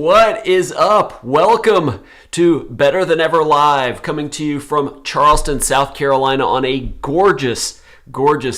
What is up? Welcome to Better Than Ever Live, coming to you from Charleston, South Carolina on a gorgeous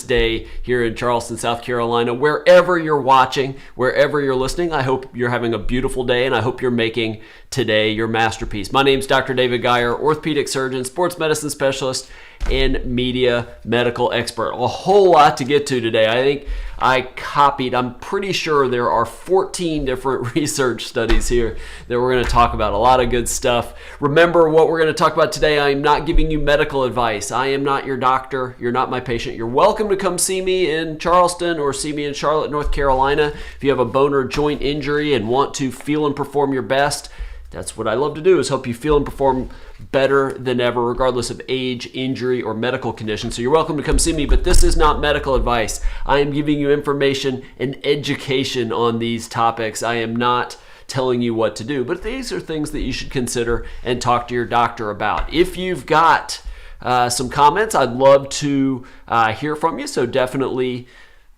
day here in Charleston, South Carolina. Wherever you're watching, wherever you're listening, I hope you're having a beautiful day and I hope you're making today your masterpiece. My name's Dr. David Geier, orthopedic surgeon, sports medicine specialist, and media medical expert. A whole lot to get to today. I think I'm pretty sure there are 14 different research studies here that we're going to talk about. A lot of good stuff. Remember what we're going to talk about today. I am not giving you medical advice. I am not your doctor. You're not my patient. You're welcome to come see me in Charleston or see me in Charlotte, North Carolina. If you have a bone or joint injury and want to feel and perform your best, that's what I love to do, is help you feel and perform better than ever, regardless of age, injury, or medical condition. So you're welcome to come see me, but this is not medical advice. I am giving you information and education on these topics. I am not telling you what to do, but these are things that you should consider and talk to your doctor about. If you've got some comments, I'd love to hear from you, so definitely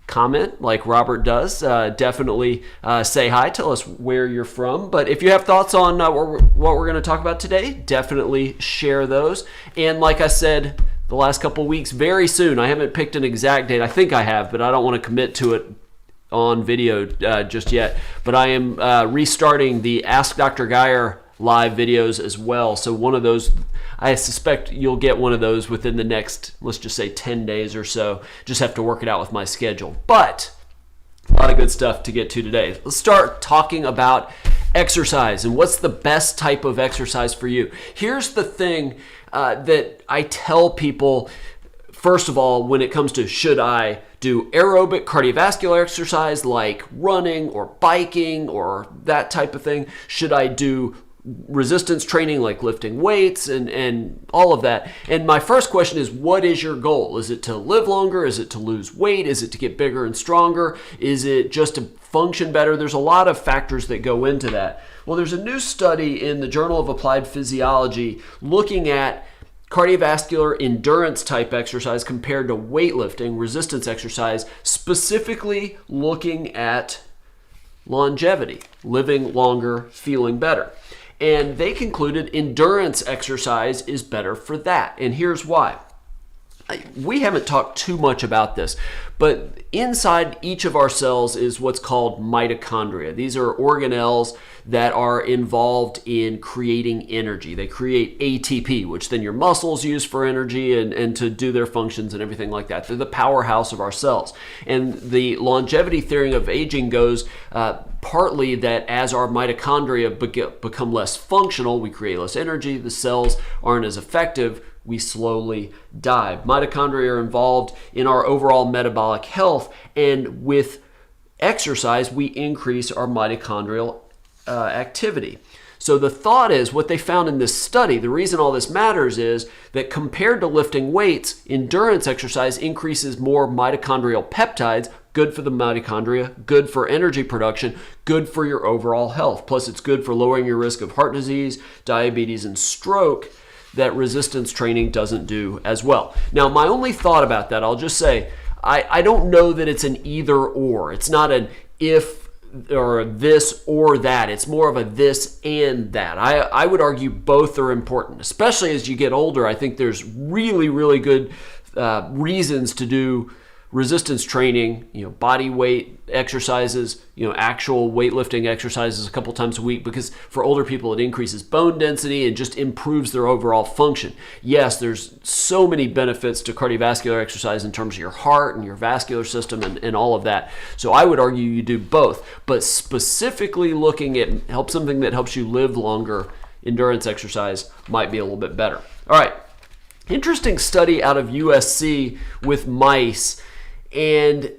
comment like Robert does. Definitely say hi, tell us where you're from. But if you have thoughts on what we're going to talk about today, definitely share those. And like I said the last couple of weeks, very soon, I haven't picked an exact date. I think I have, but I don't want to commit to it on video just yet. But I am restarting the Ask Dr. Geier live videos as well. So one of those, I suspect you'll get one of those within the next, let's just say 10 days or so. Just have to work it out with my schedule. But a lot of good stuff to get to today. Let's start talking about exercise and what's the best type of exercise for you. Here's the thing that I tell people, first of all, when it comes to should I do aerobic cardiovascular exercise like running or biking or that type of thing? Should I do resistance training like lifting weights and all of that? And my first question is, what is your goal? Is it to live longer? Is it to lose weight? Is it to get bigger and stronger? Is it just to function better? There's a lot of factors that go into that. Well, there's a new study in the Journal of Applied Physiology looking at cardiovascular endurance type exercise compared to weightlifting, resistance exercise, specifically looking at longevity, living longer, feeling better. And they concluded endurance exercise is better for that. And here's why. We haven't talked too much about this, but inside each of our cells is what's called mitochondria. These are organelles that are involved in creating energy. They create ATP, which then your muscles use for energy and to do their functions and everything like that. They're the powerhouse of our cells. And the longevity theory of aging goes partly that as our mitochondria become less functional, we create less energy, the cells aren't as effective, we slowly die. Mitochondria are involved in our overall metabolic health, and with exercise, we increase our mitochondrial activity. So the thought is, what they found in this study, the reason all this matters is that compared to lifting weights, endurance exercise increases more mitochondrial peptides, good for the mitochondria, good for energy production, good for your overall health. Plus, it's good for lowering your risk of heart disease, diabetes, and stroke, that resistance training doesn't do as well. Now, my only thought about that, I'll just say, I don't know that it's an either or. It's not an if or this or that. It's more of a this and that. I would argue both are important, especially as you get older. I think there's really, really good reasons to do resistance training, body weight exercises, actual weightlifting exercises a couple times a week, because for older people, it increases bone density and just improves their overall function. Yes, there's so many benefits to cardiovascular exercise in terms of your heart and your vascular system and all of that. So I would argue you do both, but specifically looking at something that helps you live longer, endurance exercise might be a little bit better. All right. Interesting study out of USC with mice and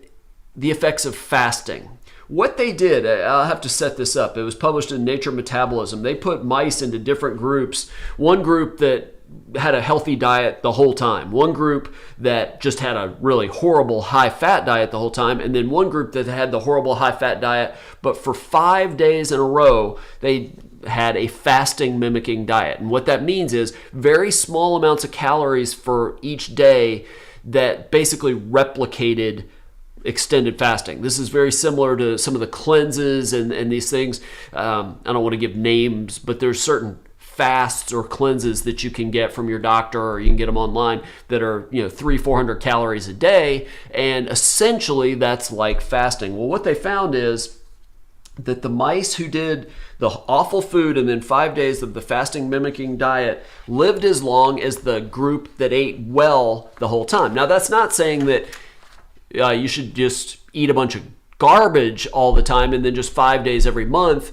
the effects of fasting. What they did, I'll have to set this up. It was published in Nature Metabolism. They put mice into different groups. One group that had a healthy diet the whole time. One group that just had a really horrible high-fat diet the whole time. And then one group that had the horrible high-fat diet, but for 5 days in a row, they had a fasting-mimicking diet. And what that means is very small amounts of calories for each day that basically replicated extended fasting. This is very similar to some of the cleanses and these things. I don't want to give names, but there's certain fasts or cleanses that you can get from your doctor, or you can get them online, that are 300-400 calories a day, and essentially that's like fasting. Well, what they found is that the mice who did the awful food and then 5 days of the fasting mimicking diet lived as long as the group that ate well the whole time. Now, that's not saying that you should just eat a bunch of garbage all the time and then just 5 days every month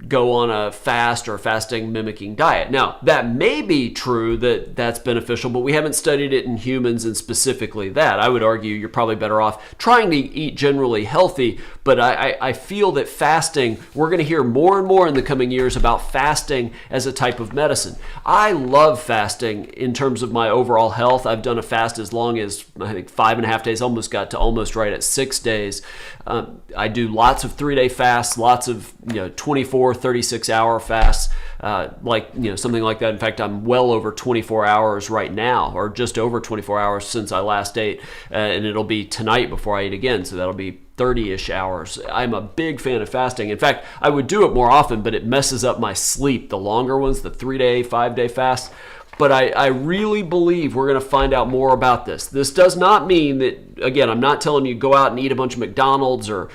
go on a fast or fasting mimicking diet. Now, that may be true, that that's beneficial, but we haven't studied it in humans, and specifically that. I would argue you're probably better off trying to eat generally healthy, but I feel that fasting, we're going to hear more and more in the coming years about fasting as a type of medicine. I love fasting in terms of my overall health. I've done a fast as long as, I think, 5.5 days, almost got to almost right at 6 days. I do lots of 3-day fasts, lots of 24, 36-hour fasts, something like that. In fact, I'm well over 24 hours right now, or just over 24 hours since I last ate, and it'll be tonight before I eat again, so that'll be 30-ish hours. I'm a big fan of fasting. In fact, I would do it more often, but it messes up my sleep, the longer ones, the 3-day, 5-day fasts. But I really believe we're going to find out more about this. This does not mean that, again, I'm not telling you go out and eat a bunch of McDonald's or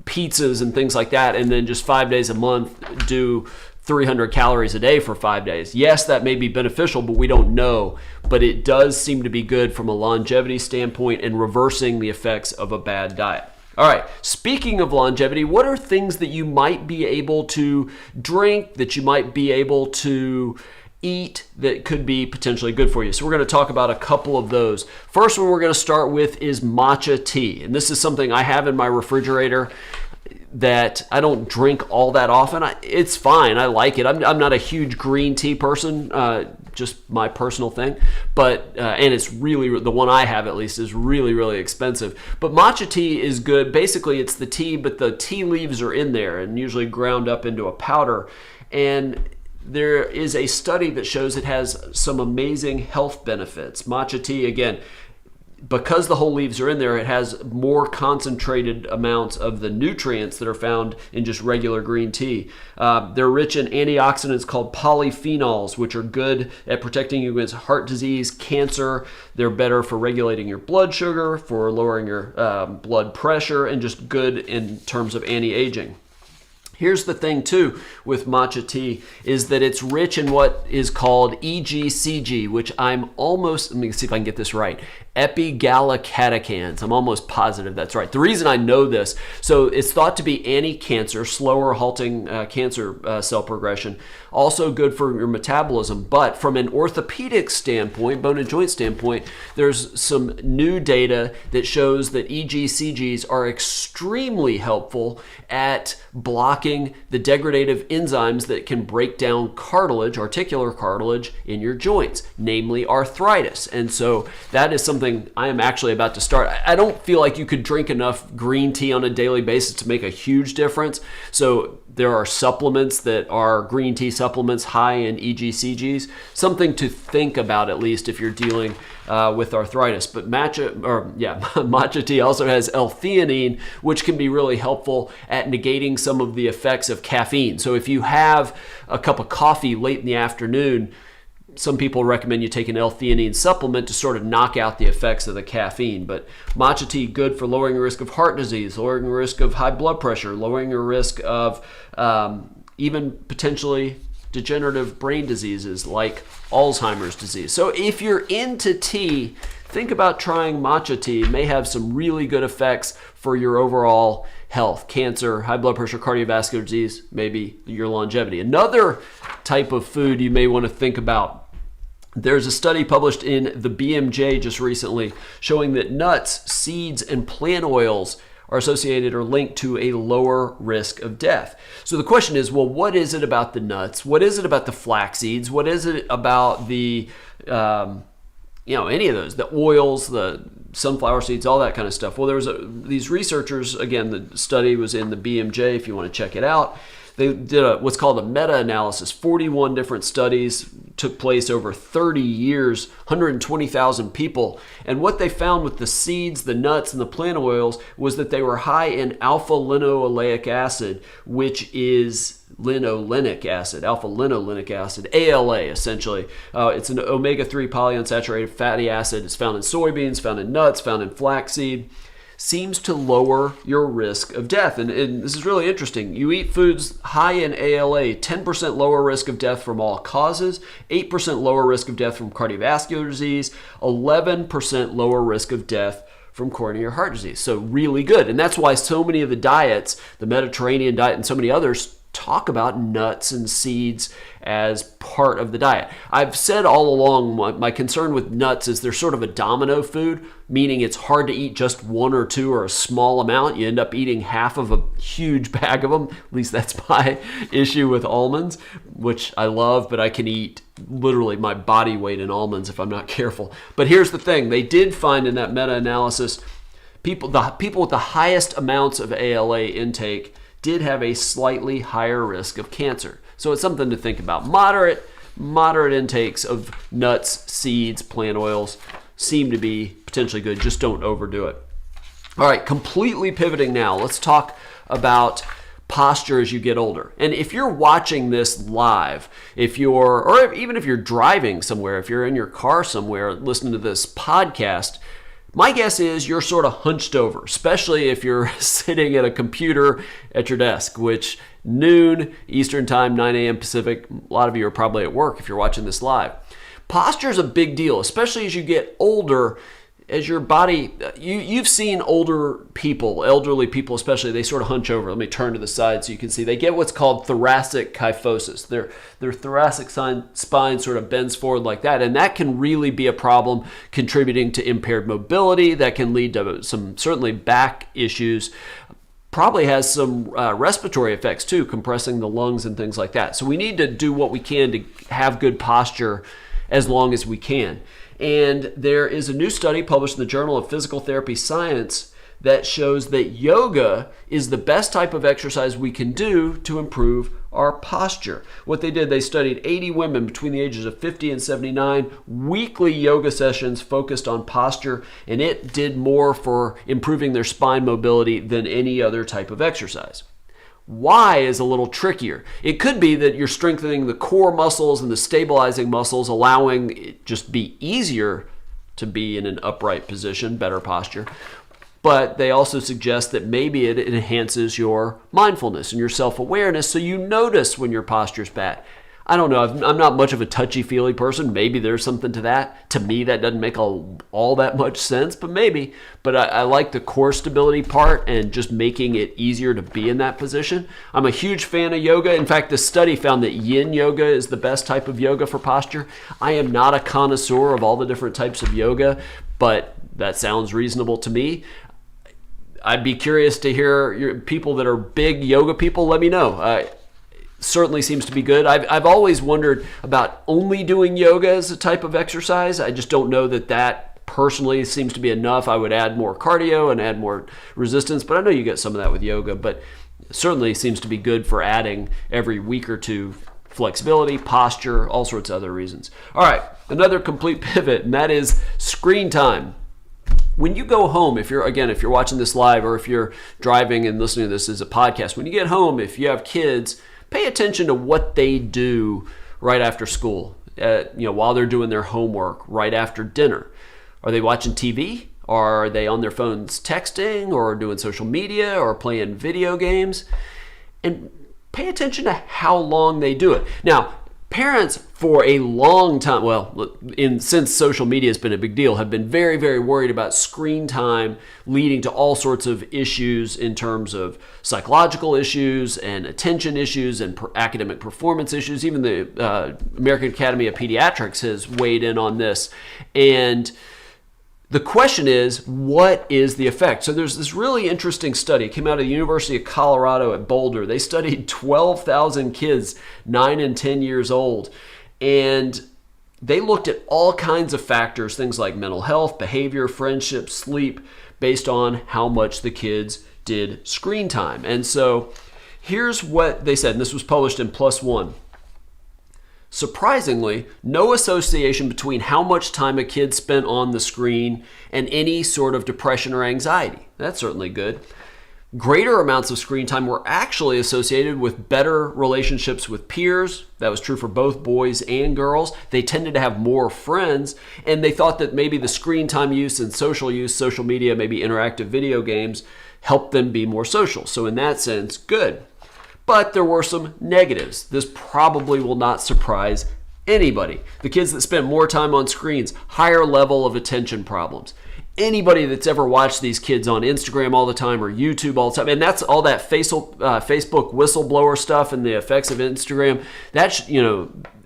pizzas and things like that, and then just 5 days a month do 300 calories a day for 5 days. Yes, that may be beneficial, but we don't know. But it does seem to be good from a longevity standpoint and reversing the effects of a bad diet. All right, speaking of longevity, what are things that you might be able to drink, that you might be able to eat, that could be potentially good for you? So we're going to talk about a couple of those. First one we're going to start with is matcha tea. And this is something I have in my refrigerator that I don't drink all that often. It's fine. I like it. I'm not a huge green tea person, just my personal thing. But and it's really, the one I have at least, is really, really expensive. But matcha tea is good. Basically, it's the tea, but the tea leaves are in there and usually ground up into a powder. And there is a study that shows it has some amazing health benefits. Matcha tea, again, because the whole leaves are in there, it has more concentrated amounts of the nutrients that are found in just regular green tea. They're rich in antioxidants called polyphenols, which are good at protecting you against heart disease, cancer. They're better for regulating your blood sugar, for lowering your blood pressure, and just good in terms of anti-aging. Here's the thing too with matcha tea, is that it's rich in what is called EGCG, which let me see if I can get this right, epigallocatechins. I'm almost positive that's right. The reason I know this, so it's thought to be anti-cancer, slower halting cancer cell progression, also good for your metabolism. But from an orthopedic standpoint, bone and joint standpoint, there's some new data that shows that EGCGs are extremely helpful at blocking the degradative enzymes that can break down cartilage, articular cartilage, in your joints, namely arthritis. And so that is something I am actually about to start. I don't feel like you could drink enough green tea on a daily basis to make a huge difference. So there are supplements that are green tea supplements high in EGCGs, something to think about at least if you're dealing with arthritis. But matcha tea also has L-theanine, which can be really helpful at negating some of the effects of caffeine. So if you have a cup of coffee late in the afternoon, some people recommend you take an L-theanine supplement to sort of knock out the effects of the caffeine. But matcha tea, good for lowering the risk of heart disease, lowering the risk of high blood pressure, lowering your risk of even potentially degenerative brain diseases like Alzheimer's disease. So if you're into tea, think about trying matcha tea. It may have some really good effects for your overall health, cancer, high blood pressure, cardiovascular disease, maybe your longevity. Another type of food you may want to think about. There's a study published in the BMJ just recently showing that nuts, seeds, and plant oils are associated or linked to a lower risk of death. So the question is, well, what is it about the nuts? What is it about the flax seeds? What is it about the, any of those, the oils, the sunflower seeds, all that kind of stuff? Well, there was these researchers, again, the study was in the BMJ if you want to check it out, They did what's called a meta-analysis. 41 different studies took place over 30 years, 120,000 people. And what they found with the seeds, the nuts, and the plant oils was that they were high in alpha-linoleic acid, which is linolenic acid, alpha-linolenic acid, ALA essentially. It's an omega-3 polyunsaturated fatty acid. It's found in soybeans, found in nuts, found in flaxseed. Seems to lower your risk of death. And this is really interesting. You eat foods high in ALA, 10% lower risk of death from all causes, 8% lower risk of death from cardiovascular disease, 11% lower risk of death from coronary heart disease. So really good. And that's why so many of the diets, the Mediterranean diet and so many others, talk about nuts and seeds as part of the diet. I've said all along, my concern with nuts is they're sort of a domino food, meaning it's hard to eat just one or two or a small amount. You end up eating half of a huge bag of them. At least that's my issue with almonds, which I love, but I can eat literally my body weight in almonds if I'm not careful. But here's the thing. They did find in that meta-analysis, people with the highest amounts of ALA intake did have a slightly higher risk of cancer. So it's something to think about. Moderate intakes of nuts, seeds, plant oils seem to be potentially good. Just don't overdo it. All right, completely pivoting now. Let's talk about posture as you get older. And if you're watching this live, or even if you're driving somewhere, if you're in your car somewhere listening to this podcast, my guess is you're sort of hunched over, especially if you're sitting at a computer at your desk, which noon Eastern time, 9 a.m. Pacific, a lot of you are probably at work if you're watching this live. Posture is a big deal, especially as you get older. As your body, you've seen older people, elderly people especially, they sort of hunch over. Let me turn to the side so you can see. They get what's called thoracic kyphosis. Their thoracic spine sort of bends forward like that, and that can really be a problem, contributing to impaired mobility. That can lead to some certainly back issues. Probably has some respiratory effects too, compressing the lungs and things like that. So we need to do what we can to have good posture as long as we can. And there is a new study published in the Journal of Physical Therapy Science that shows that yoga is the best type of exercise we can do to improve our posture. What they did, they studied 80 women between the ages of 50 and 79, weekly yoga sessions focused on posture, and it did more for improving their spine mobility than any other type of exercise. Why is a little trickier. It could be that you're strengthening the core muscles and the stabilizing muscles, allowing it just be easier to be in an upright position, better posture. But they also suggest that maybe it enhances your mindfulness and your self-awareness, so you notice when your posture's bad. I don't know. I'm not much of a touchy-feely person. Maybe there's something to that. To me, that doesn't make all that much sense, but maybe. But I like the core stability part and just making it easier to be in that position. I'm a huge fan of yoga. In fact, this study found that yin yoga is the best type of yoga for posture. I am not a connoisseur of all the different types of yoga, but that sounds reasonable to me. I'd be curious to hear your people that are big yoga people. Let me know. Certainly seems to be good. I've always wondered about only doing yoga as a type of exercise. I just don't know that personally seems to be enough. I would add more cardio and add more resistance, but I know you get some of that with yoga, but certainly seems to be good for adding every week or two flexibility, posture, all sorts of other reasons. All right, another complete pivot, and that is screen time. When you go home, if you're watching this live or if you're driving and listening to this as a podcast, when you get home, if you have kids, pay attention to what they do right after school, while they're doing their homework, right after dinner. Are they watching TV? Are they on their phones texting or doing social media or playing video games? And pay attention to how long they do it. Now, parents for a long time, since social media has been a big deal, have been very, very worried about screen time leading to all sorts of issues in terms of psychological issues and attention issues and academic performance issues. Even the American Academy of Pediatrics has weighed in on this. And the question is, what is the effect? So there's this really interesting study. It came out of the University of Colorado at Boulder. They studied 12,000 kids, 9 and 10 years old, and they looked at all kinds of factors, things like mental health, behavior, friendship, sleep, based on how much the kids did screen time. And so Here's what they said, and this was published in PLOS ONE. Surprisingly, no association between how much time a kid spent on the screen and any sort of depression or anxiety. That's certainly good. Greater amounts of screen time were actually associated with better relationships with peers. That was true for both boys and girls. They tended to have more friends, and they thought that maybe the screen time use and social use, social media, maybe interactive video games, helped them be more social. So in that sense, good. But there were some negatives. This probably will not surprise anybody. The kids that spent more time on screens, higher level of attention problems. Anybody that's ever watched these kids on Instagram all the time or YouTube all the time, and that's all that Facebook whistleblower stuff and the effects of Instagram, that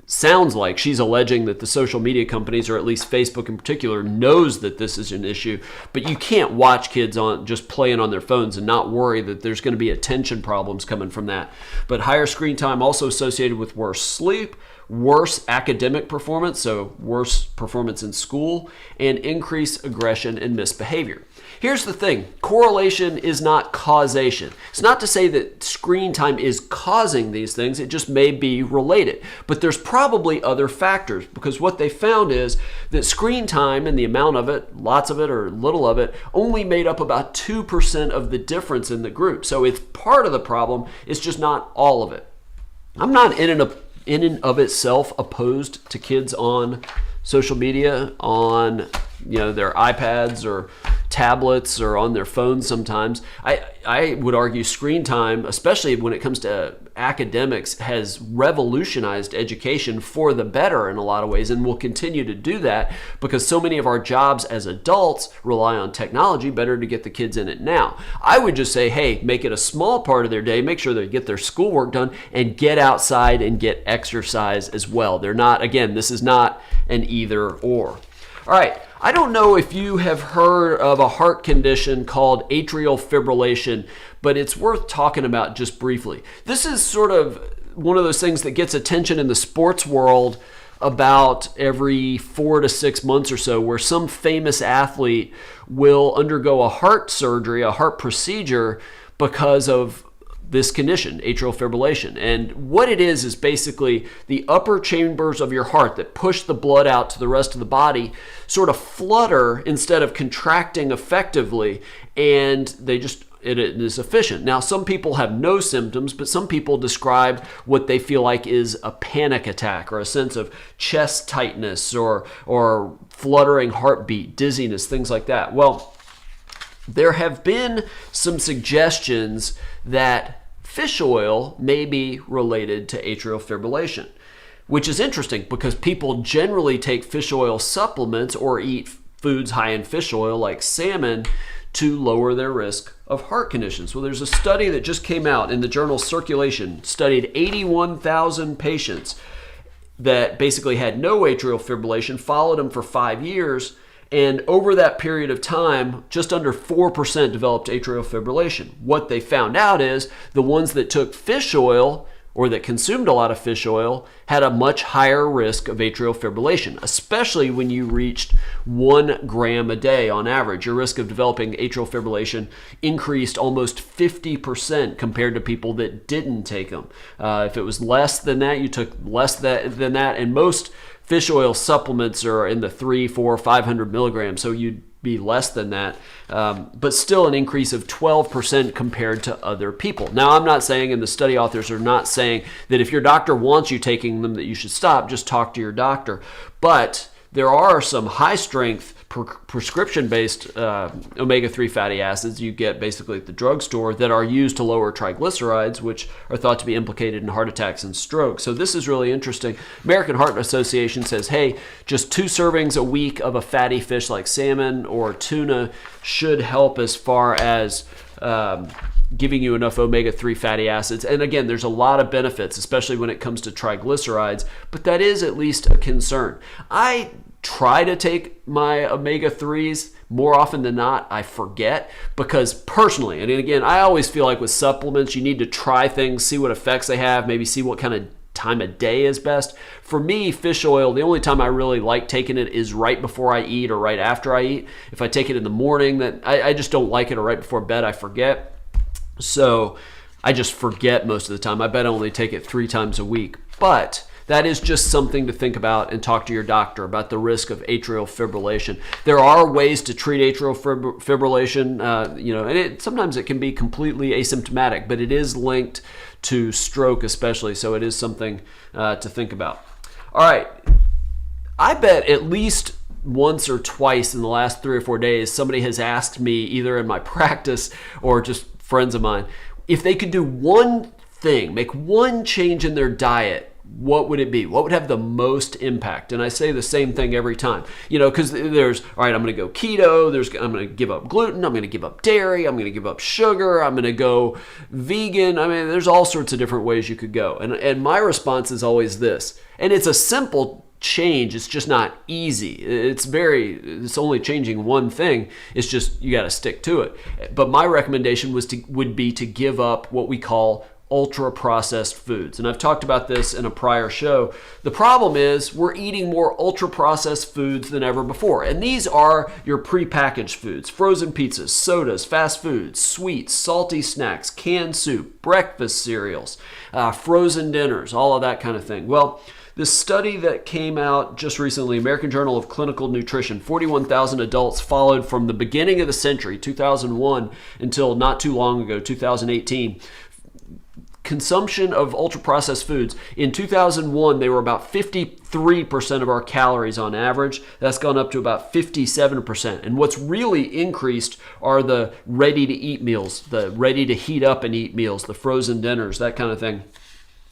sounds like she's alleging that the social media companies, or at least Facebook in particular, knows that this is an issue. But you can't watch kids on just playing on their phones and not worry that there's going to be attention problems coming from that. But higher screen time also associated with worse sleep, worse academic performance, so worse performance in school, and increased aggression and misbehavior. Here's the thing, correlation is not causation. It's not to say that screen time is causing these things, it just may be related. But there's probably other factors, because what they found is that screen time and the amount of it, lots of it or little of it, only made up about 2% of the difference in the group. So it's part of the problem, it's just not all of it. I'm not in and of itself opposed to kids on social media, on their iPads or tablets or on their phones sometimes. I would argue screen time, especially when it comes to academics, has revolutionized education for the better in a lot of ways, and will continue to do that because so many of our jobs as adults rely on technology. Better to get the kids in it now. I would just say, hey, make it a small part of their day, make sure they get their schoolwork done, and get outside and get exercise as well. This is not an either or. All right, I don't know if you have heard of a heart condition called atrial fibrillation, but it's worth talking about just briefly. This is sort of one of those things that gets attention in the sports world about every 4 to 6 months or so, where some famous athlete will undergo a heart surgery, a heart procedure, because of this condition, atrial fibrillation. And what it is basically the upper chambers of your heart that push the blood out to the rest of the body sort of flutter instead of contracting effectively, and it is efficient. Now, some people have no symptoms, but some people describe what they feel like is a panic attack, or a sense of chest tightness, or fluttering heartbeat, dizziness, things like that. Well, there have been some suggestions that fish oil may be related to atrial fibrillation, which is interesting because people generally take fish oil supplements or eat foods high in fish oil like salmon to lower their risk of heart conditions. Well, there's a study that just came out in the journal Circulation, studied 81,000 patients that basically had no atrial fibrillation, followed them for 5 years, and over that period of time, just under 4% developed atrial fibrillation. What they found out is the ones that took fish oil, or that consumed a lot of fish oil, had a much higher risk of atrial fibrillation, especially when you reached 1 gram a day on average. Your risk of developing atrial fibrillation increased almost 50% compared to people that didn't take them. If it was less than that, you took less than that, and most fish oil supplements are in the 300, 400, 500 milligrams, so you'd be less than that, but still an increase of 12% compared to other people. Now, I'm not saying, and the study authors are not saying, that if your doctor wants you taking them that you should stop. Just talk to your doctor. But there are some high-strength prescription-based omega-3 fatty acids you get basically at the drugstore that are used to lower triglycerides, which are thought to be implicated in heart attacks and stroke. So this is really interesting. American Heart Association says, hey, just 2 servings a week of a fatty fish like salmon or tuna should help as far as giving you enough omega-3 fatty acids. And again, there's a lot of benefits, especially when it comes to triglycerides, but that is at least a concern. I try to take my omega-3s. More often than not, I forget, because personally, and again, I always feel like with supplements, you need to try things, see what effects they have, maybe see what kind of time of day is best. For me, fish oil, the only time I really like taking it is right before I eat or right after I eat. If I take it in the morning, I just don't like it, or right before bed, I forget. So I just forget most of the time. I bet I only take it 3 times a week. But that is just something to think about and talk to your doctor about the risk of atrial fibrillation. There are ways to treat atrial fibrillation, and sometimes it can be completely asymptomatic, but it is linked to stroke especially, so it is something to think about. All right, I bet at least once or twice in the last 3 or 4 days, somebody has asked me, either in my practice or just friends of mine, if they could do one thing, make one change in their diet, what would it be? What would have the most impact? And I say the same thing every time, because there's, all right, I'm going to go keto, I'm going to give up gluten, I'm going to give up dairy, I'm going to give up sugar, I'm going to go vegan. I mean, there's all sorts of different ways you could go. And my response is always this, and it's a simple change. It's just not easy. It's only changing one thing. It's just, you got to stick to it. But my recommendation would be to give up what we call ultra-processed foods. And I've talked about this in a prior show. The problem is we're eating more ultra-processed foods than ever before. And these are your prepackaged foods: frozen pizzas, sodas, fast foods, sweets, salty snacks, canned soup, breakfast cereals, frozen dinners, all of that kind of thing. Well, this study that came out just recently, American Journal of Clinical Nutrition, 41,000 adults followed from the beginning of the century, 2001, until not too long ago, 2018. Consumption of ultra-processed foods. In 2001, they were about 53% of our calories on average. That's gone up to about 57%. And what's really increased are the ready-to-eat meals, the ready-to-heat up and eat meals, the frozen dinners, that kind of thing.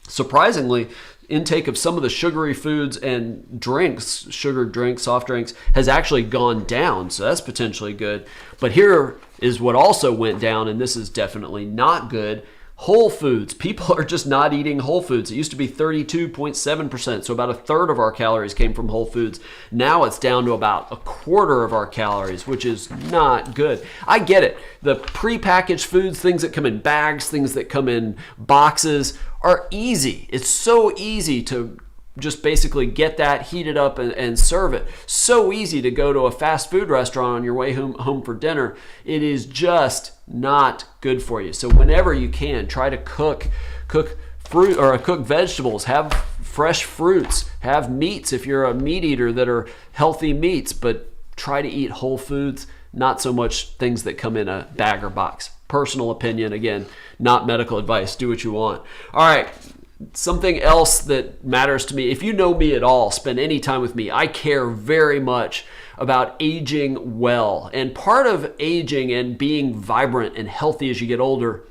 Surprisingly, intake of some of the sugary foods and drinks, sugared drinks, soft drinks, has actually gone down. So that's potentially good. But here is what also went down, and this is definitely not good. Whole foods. People are just not eating whole foods. It used to be 32.7%, so about a third of our calories came from whole foods. Now it's down to about a quarter of our calories, which is not good. I get it. The prepackaged foods, things that come in bags, things that come in boxes, are easy. It's so easy to just basically get that, heat it up, and serve it. So easy to go to a fast food restaurant on your way home for dinner. It is just not good for you. So whenever you can, try to cook fruit or cook vegetables, have fresh fruits, have meats if you're a meat eater that are healthy meats, but try to eat whole foods, not so much things that come in a bag or box. Personal opinion, again, not medical advice. Do what you want. All right. Something else that matters to me, if you know me at all, spend any time with me, I care very much about aging well. And part of aging and being vibrant and healthy as you get older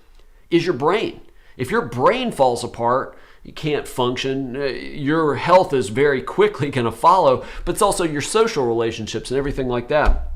is your brain. If your brain falls apart, you can't function. Your health is very quickly going to follow, but it's also your social relationships and everything like that.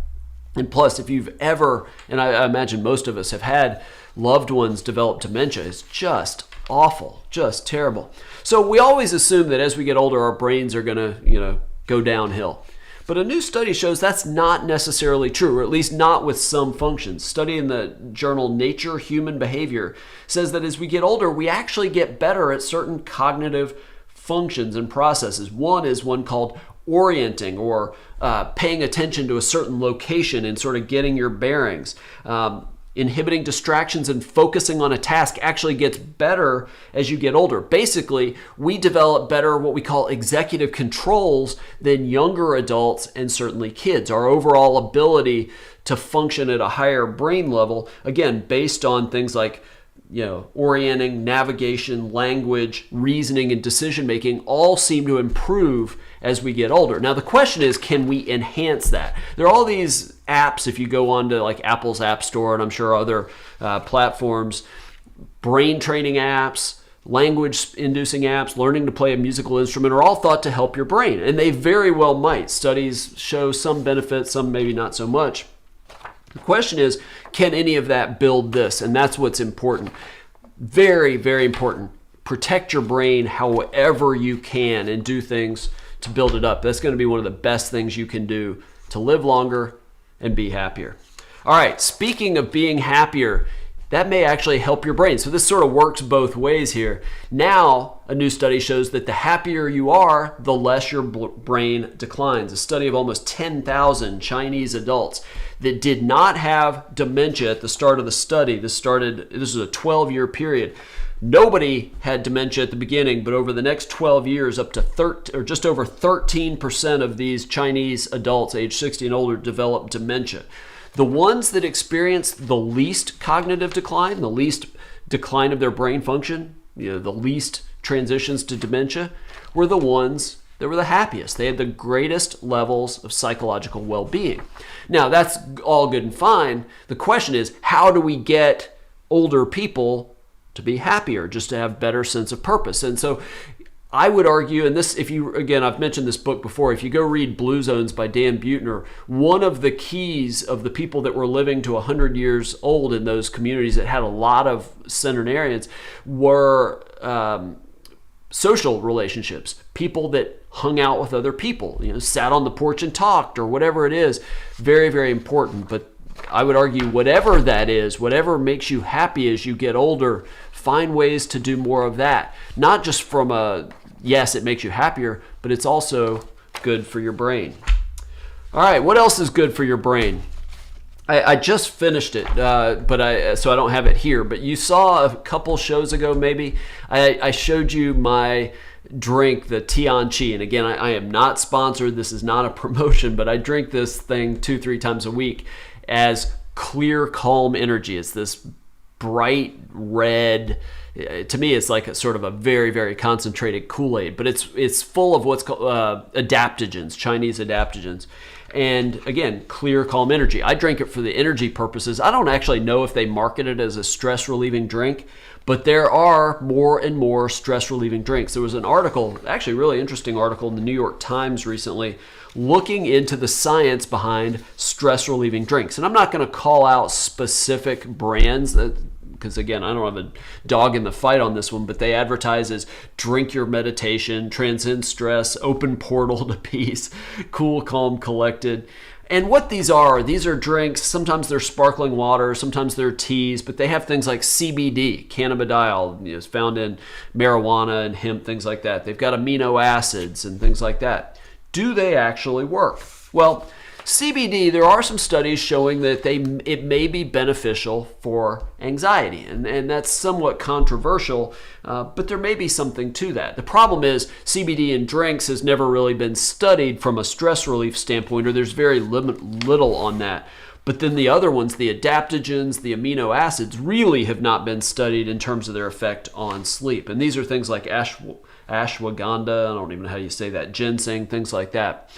And plus, if you've ever, and I imagine most of us have had loved ones develop dementia, it's just awful, just terrible. So we always assume that as we get older, our brains are going to, go downhill. But a new study shows that's not necessarily true, or at least not with some functions. Study in the journal Nature Human Behavior says that as we get older, we actually get better at certain cognitive functions and processes. One is one called orienting, or paying attention to a certain location and sort of getting your bearings. Inhibiting distractions and focusing on a task actually gets better as you get older. Basically, we develop better what we call executive controls than younger adults and certainly kids. Our overall ability to function at a higher brain level, again, based on things like orienting, navigation, language, reasoning, and decision-making all seem to improve as we get older. Now, the question is, can we enhance that? There are all these apps, if you go on to like Apple's App Store, and I'm sure other platforms, brain training apps, language-inducing apps, learning to play a musical instrument are all thought to help your brain, and they very well might. Studies show some benefits, some maybe not so much. The question is, can any of that build this? And that's what's important. Very, very important. Protect your brain however you can and do things to build it up. That's going to be one of the best things you can do to live longer and be happier. All right, speaking of being happier, that may actually help your brain. So this sort of works both ways here. Now, a new study shows that the happier you are, the less your brain declines. A study of almost 10,000 Chinese adults that did not have dementia at the start of the study. This is a 12-year period. Nobody had dementia at the beginning, but over the next 12 years, up to just over 13% of these Chinese adults age 60 and older developed dementia. The ones that experienced the least cognitive decline, the least decline of their brain function, the least transitions to dementia, were the ones that were the happiest. They had the greatest levels of psychological well-being. Now, that's all good and fine. The question is, how do we get older people to be happier, just to have better sense of purpose? And so I would argue, and this, I've mentioned this book before, if you go read Blue Zones by Dan Buettner, one of the keys of the people that were living to 100 years old in those communities that had a lot of centenarians were social relationships, people that hung out with other people, sat on the porch and talked or whatever it is. Very, very important. But I would argue whatever that is, whatever makes you happy as you get older, find ways to do more of that. Not just from yes, it makes you happier, but it's also good for your brain. All right, what else is good for your brain? I just finished it, so I don't have it here. But you saw a couple shows ago, maybe, I showed you my drink, the Tianqi. And again, I am not sponsored. This is not a promotion, but I drink this thing 2-3 times a week as clear, calm energy. It's this bright red. To me, it's like a sort of a very, very concentrated Kool-Aid, but it's full of what's called adaptogens, Chinese adaptogens. And again, clear, calm energy. I drink it for the energy purposes. I don't actually know if they market it as a stress relieving drink, but there are more and more stress relieving drinks. There was an article, actually a really interesting article in the New York Times recently, looking into the science behind stress relieving drinks. And I'm not going to call out specific brands because again, I don't have a dog in the fight on this one, but they advertise as drink your meditation, transcend stress, open portal to peace, cool, calm, collected. And what these are drinks. Sometimes they're sparkling water, sometimes they're teas, but they have things like CBD, cannabidiol, is found in marijuana and hemp, things like that. They've got amino acids and things like that. Do they actually work? Well, CBD, there are some studies showing that it may be beneficial for anxiety, and that's somewhat controversial, but there may be something to that. The problem is CBD in drinks has never really been studied from a stress relief standpoint, or there's very little on that. But then the other ones, the adaptogens, the amino acids, really have not been studied in terms of their effect on sleep. And these are things like ashwagandha, I don't even know how you say that, ginseng, things like that.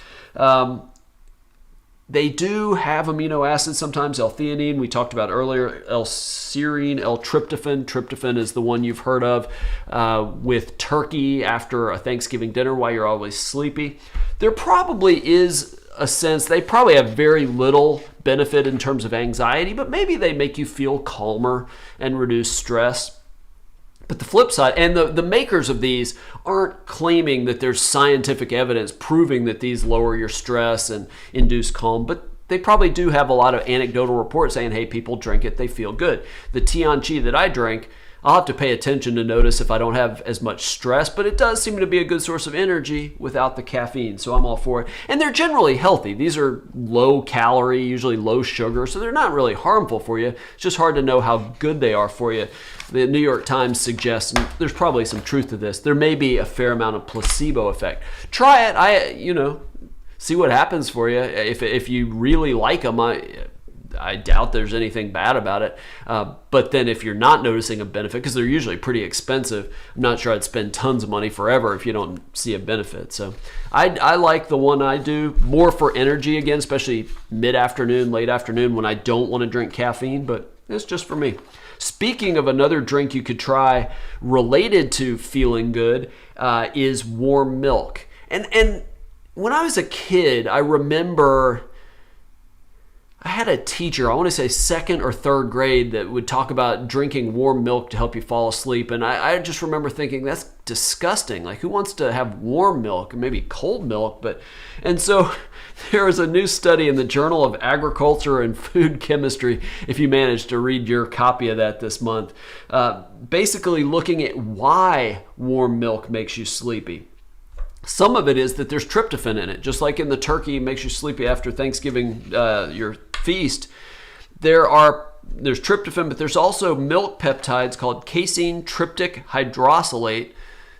They do have amino acids sometimes, L-theanine, we talked about earlier, L-serine, L-tryptophan. Tryptophan is the one you've heard of with turkey after a Thanksgiving dinner while you're always sleepy. There probably is a sense, they probably have very little benefit in terms of anxiety, but maybe they make you feel calmer and reduce stress. But the flip side, and the makers of these aren't claiming that there's scientific evidence proving that these lower your stress and induce calm, but they probably do have a lot of anecdotal reports saying, hey, people drink it, they feel good. The Tianqi that I drink, I'll have to pay attention to notice if I don't have as much stress, but it does seem to be a good source of energy without the caffeine, so I'm all for it. And they're generally healthy. These are low calorie, usually low sugar, so they're not really harmful for you. It's just hard to know how good they are for you. The New York Times suggests, and there's probably some truth to this, there may be a fair amount of placebo effect. Try it, see what happens for you. If you really like them, I doubt there's anything bad about it. But then if you're not noticing a benefit, because they're usually pretty expensive, I'm not sure I'd spend tons of money forever if you don't see a benefit. So I like the one I do more for energy again, especially mid-afternoon, late afternoon when I don't want to drink caffeine, but it's just for me. Speaking of another drink you could try related to feeling good is warm milk. And when I was a kid, I remember I had a teacher, I want to say second or third grade, that would talk about drinking warm milk to help you fall asleep. And I just remember thinking, that's disgusting. Like, who wants to have warm milk? Maybe cold milk. And so there was a new study in the Journal of Agriculture and Food Chemistry, if you managed to read your copy of that this month, basically looking at why warm milk makes you sleepy. Some of it is that there's tryptophan in it, just like in the turkey makes you sleepy after Thanksgiving, your feast, there's tryptophan, but there's also milk peptides called casein tryptic hydrosylate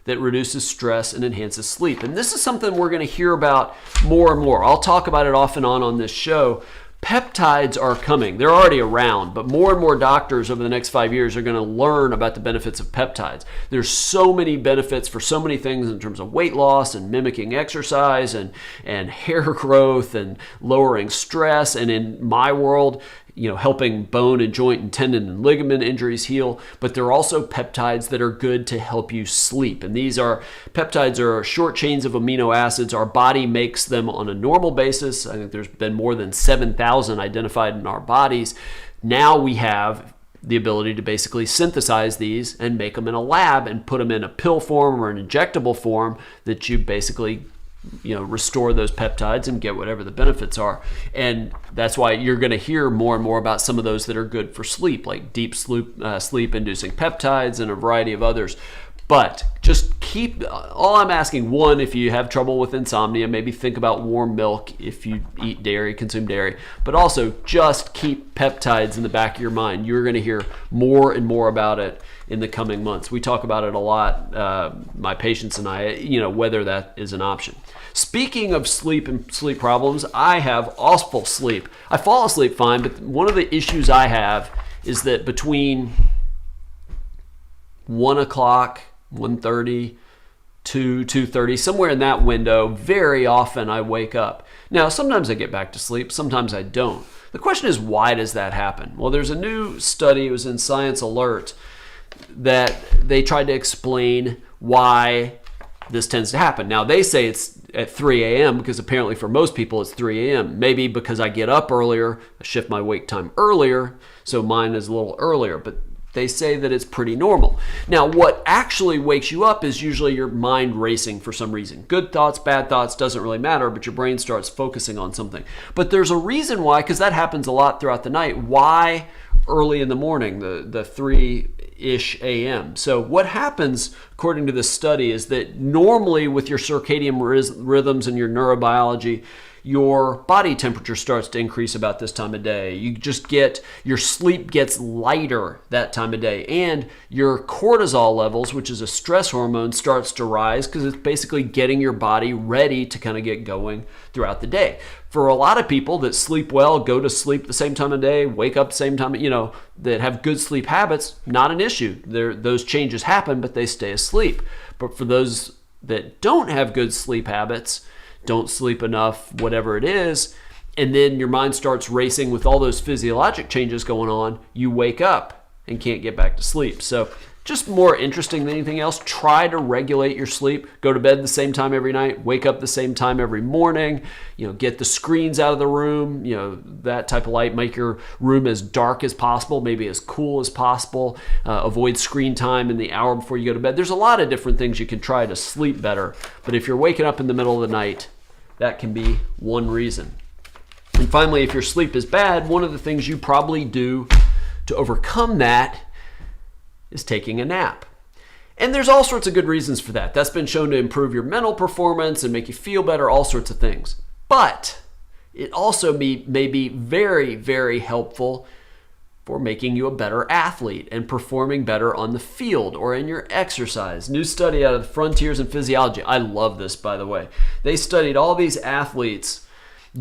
that reduces stress and enhances sleep. And this is something we're going to hear about more and more. I'll talk about it off and on this show. Peptides are coming. They're already around, but more and more doctors over the next 5 years are going to learn about the benefits of peptides. There's so many benefits for so many things in terms of weight loss and mimicking exercise and hair growth and lowering stress. And in my world, helping bone and joint and tendon and ligament injuries heal, but there are also peptides that are good to help you sleep. And peptides are short chains of amino acids. Our body makes them on a normal basis. I think there's been more than 7,000 identified in our bodies. Now we have the ability to basically synthesize these and make them in a lab and put them in a pill form or an injectable form that you basically restore those peptides and get whatever the benefits are. And that's why you're going to hear more and more about some of those that are good for sleep, like deep sleep inducing peptides and a variety of others. But just all I'm asking, one, if you have trouble with insomnia, maybe think about warm milk if you eat dairy, consume dairy, but also just keep peptides in the back of your mind. You're going to hear more and more about it in the coming months. We talk about it a lot, my patients and I, whether that is an option. Speaking of sleep and sleep problems, I have awful sleep. I fall asleep fine, but one of the issues I have is that between 1 o'clock, 1:30, 2:30, somewhere in that window, very often I wake up. Now, sometimes I get back to sleep, sometimes I don't. The question is, why does that happen? Well, there's a new study, it was in Science Alert, that they tried to explain why this tends to happen. Now, they say it's at 3 a.m. because apparently for most people it's 3 a.m. Maybe because I get up earlier, I shift my wake time earlier, so mine is a little earlier, but they say that it's pretty normal. Now, what actually wakes you up is usually your mind racing for some reason. Good thoughts, bad thoughts, doesn't really matter, but your brain starts focusing on something. But there's a reason why, because that happens a lot throughout the night. Why early in the morning, the 3-ish a.m.? So what happens, according to this study, is that normally with your circadian rhythms and your neurobiology, your body temperature starts to increase about this time of day. Your sleep gets lighter that time of day, and your cortisol levels, which is a stress hormone, starts to rise because it's basically getting your body ready to kind of get going throughout the day. For a lot of people that sleep well, go to sleep the same time of day, wake up the same time, that have good sleep habits, not an issue. Those changes happen, but they stay asleep. But for those that don't have good sleep habits, don't sleep enough, whatever it is, and then your mind starts racing with all those physiologic changes going on, you wake up and can't get back to sleep. So just more interesting than anything else, try to regulate your sleep. Go to bed the same time every night, wake up the same time every morning, get the screens out of the room, that type of light, make your room as dark as possible, maybe as cool as possible, avoid screen time in the hour before you go to bed. There's a lot of different things you can try to sleep better, but if you're waking up in the middle of the night, that can be one reason. And finally, if your sleep is bad, one of the things you probably do to overcome that is taking a nap. And there's all sorts of good reasons for that. That's been shown to improve your mental performance and make you feel better, all sorts of things. But it also may be very, very helpful for making you a better athlete and performing better on the field or in your exercise. New study out of the Frontiers in Physiology. I love this, by the way. They studied all these athletes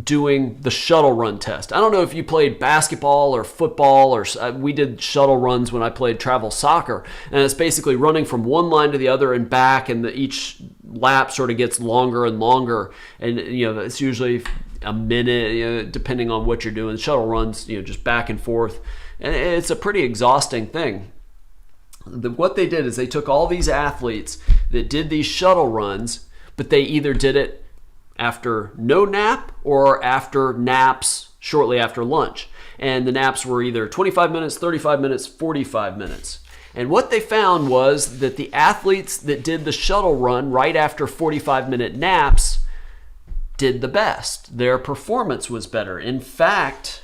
doing the shuttle run test. I don't know if you played basketball or football, or we did shuttle runs when I played travel soccer, and it's basically running from one line to the other and back, and each lap sort of gets longer and longer, and it's usually a minute, depending on what you're doing. Shuttle runs, just back and forth, and it's a pretty exhausting thing. What they did is they took all these athletes that did these shuttle runs, but they either did it after no nap or after naps shortly after lunch. And the naps were either 25 minutes, 35 minutes, 45 minutes. And what they found was that the athletes that did the shuttle run right after 45-minute naps did the best. Their performance was better. In fact,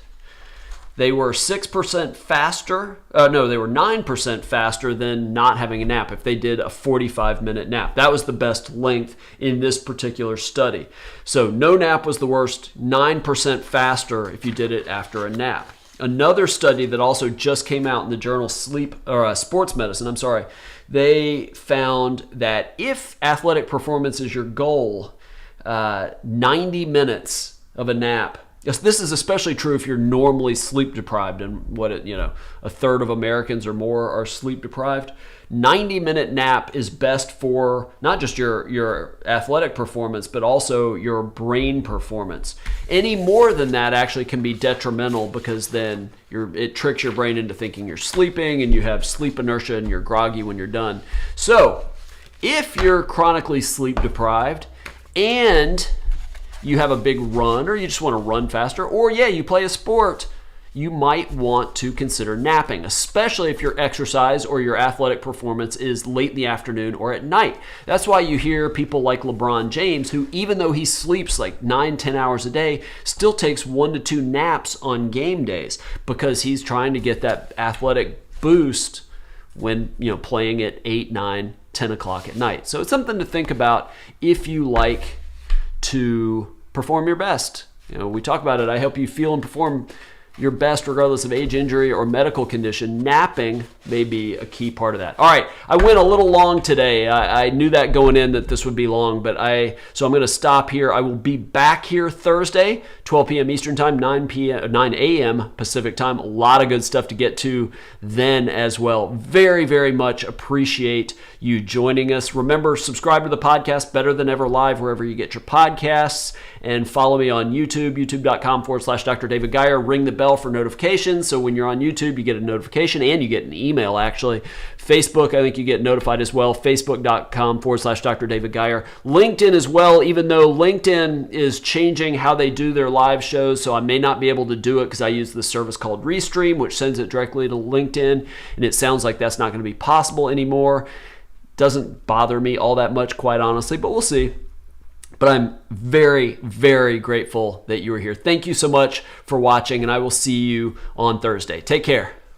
They were 6% faster. No, they were 9% faster than not having a nap if they did a 45-minute nap. That was the best length in this particular study. So no nap was the worst, 9% faster if you did it after a nap. Another study that also just came out in the journal Sports Medicine, they found that if athletic performance is your goal, 90 minutes of a nap. Yes, this is especially true if you're normally sleep deprived, and a third of Americans or more are sleep deprived. 90-minute nap is best for not just your athletic performance, but also your brain performance. Any more than that actually can be detrimental, because then it tricks your brain into thinking you're sleeping, and you have sleep inertia and you're groggy when you're done. So if you're chronically sleep deprived and you have a big run, or you just want to run faster, or you play a sport, you might want to consider napping, especially if your exercise or your athletic performance is late in the afternoon or at night. That's why you hear people like LeBron James, who even though he sleeps like 9-10 hours a day, still takes 1 to 2 naps on game days, because he's trying to get that athletic boost when playing at 8, 9, 10 o'clock at night. So it's something to think about if you like to perform your best. We talk about it. I help you feel and perform your best regardless of age, injury, or medical condition. Napping may be a key part of that. All right, I went a little long today. I knew that going in that this would be long, so I'm going to stop here. I will be back here Thursday, 12 p.m. Eastern Time, 9 a.m. Pacific Time. A lot of good stuff to get to then as well. Very, very much appreciate you joining us. Remember, subscribe to the podcast, Better Than Ever Live, wherever you get your podcasts, and follow me on YouTube, youtube.com/Dr. David Geier. Ring the bell for notifications, so when you're on YouTube, you get a notification, and you get an email, actually. Facebook, I think you get notified as well, facebook.com/Dr. David Geier. LinkedIn as well, even though LinkedIn is changing how they do their live shows, so I may not be able to do it because I use this service called Restream, which sends it directly to LinkedIn, and it sounds like that's not going to be possible anymore. Doesn't bother me all that much, quite honestly, but we'll see. But I'm very, very grateful that you were here. Thank you so much for watching, and I will see you on Thursday. Take care.